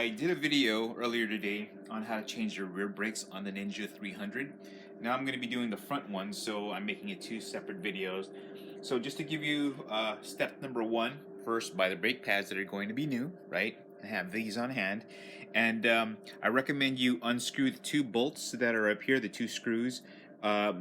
I did a video earlier today on how to change your rear brakes on the Ninja 300. Now I'm going to be doing the front one, so I'm making it two separate videos. So just to give you step number one, first buy the brake pads that are going to be new, right? I have these on hand. And I recommend you unscrew the two bolts that are up here, the two screws,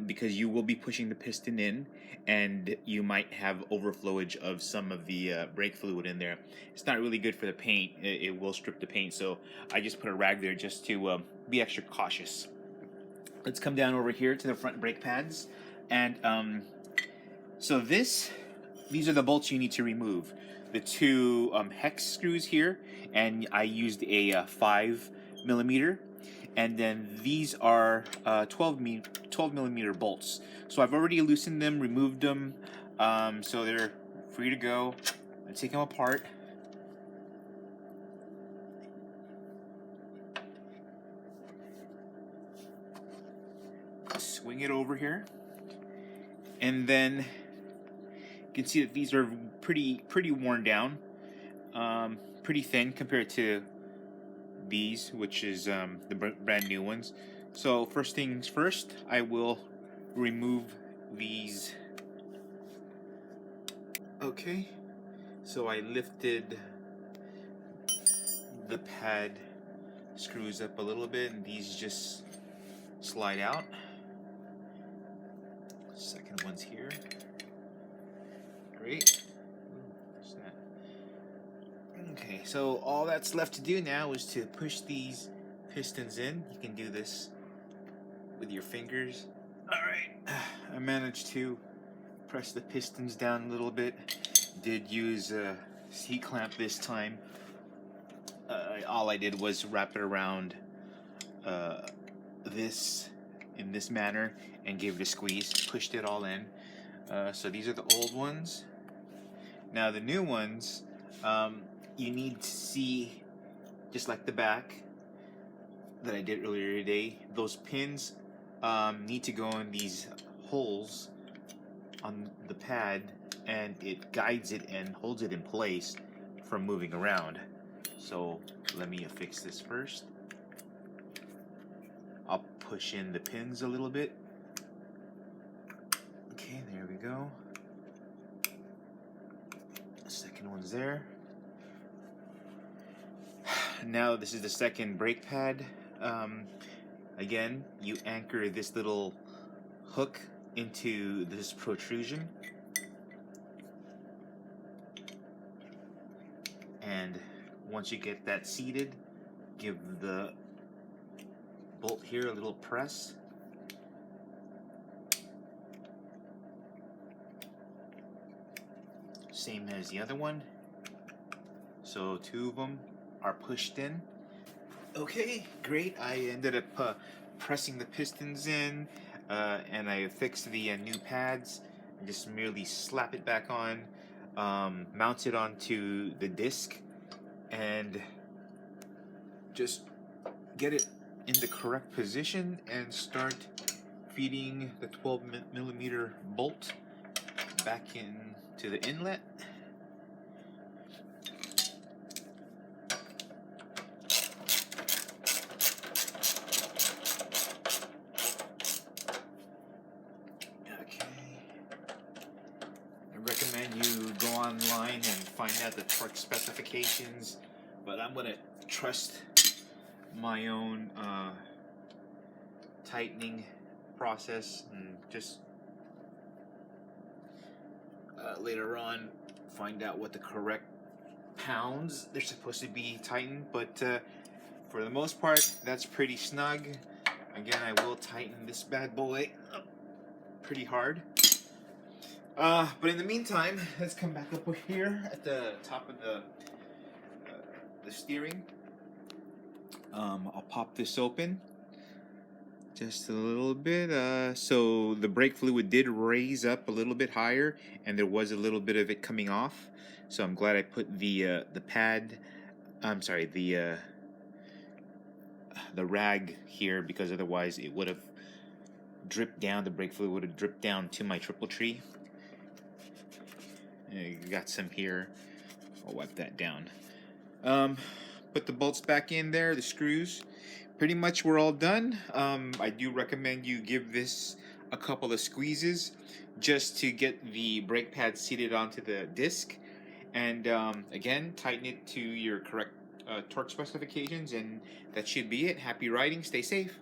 because you will be pushing the piston in and you might have overflowage of some of the brake fluid in there. It's not really good for the paint. It will strip the paint, so I just put a rag there just to be extra cautious. Let's come down over here to the front brake pads, and so these are the bolts you need to remove. The two hex screws here, and I used a 5mm, and then these are 12 millimeter bolts. So I've already loosened them, removed them, so they're free to go. I take them apart. Swing it over here, and then you can see that these are pretty worn down, pretty thin compared to these, which is the brand new ones. So first things first, I will remove these. Okay, so I lifted the pad screws up a little bit, and these just slide out. Second one's here. Great. What's that? Okay, so all that's left to do now is to push these pistons in. You can do this with your fingers. Alright, I managed to press the pistons down a little bit. Did use a C-clamp this time. All I did was wrap it around this in this manner and gave it a squeeze, pushed it all in. So these are the old ones. Now the new ones, you need to see, just like the back that I did earlier today, those pins need to go in these holes on the pad, and it guides it and holds it in place from moving around. So let me fix this first. I'll push in the pins a little bit. Okay, there we go. The second one's there. Now this is the second brake pad. Again, you anchor this little hook into this protrusion, and once you get that seated, give the bolt here a little press. Same as the other one. So two of them are pushed in. Okay, great. I ended up pressing the pistons in, and I fixed the new pads. I just merely slap it back on, mount it onto the disc, and just get it in the correct position and start feeding the 12mm bolt back into the inlet. I recommend you go online and find out the torque specifications, but I'm going to trust my own tightening process, and just later on find out what the correct pounds they're supposed to be tightened. But for the most part, that's pretty snug. Again, I will tighten this bad boy up pretty hard. But in the meantime, let's come back up here at the top of the steering. I'll pop this open just a little bit. So the brake fluid did raise up a little bit higher, and there was a little bit of it coming off. So I'm glad I put the pad. I'm sorry, the rag here, because otherwise it would have dripped down. The brake fluid would have dripped down to my triple tree. Got some here. I'll wipe that down. Put the bolts back in there, the screws. Pretty much we're all done. I do recommend you give this a couple of squeezes just to get the brake pad seated onto the disc. And again, tighten it to your correct torque specifications, and that should be it. Happy riding, stay safe.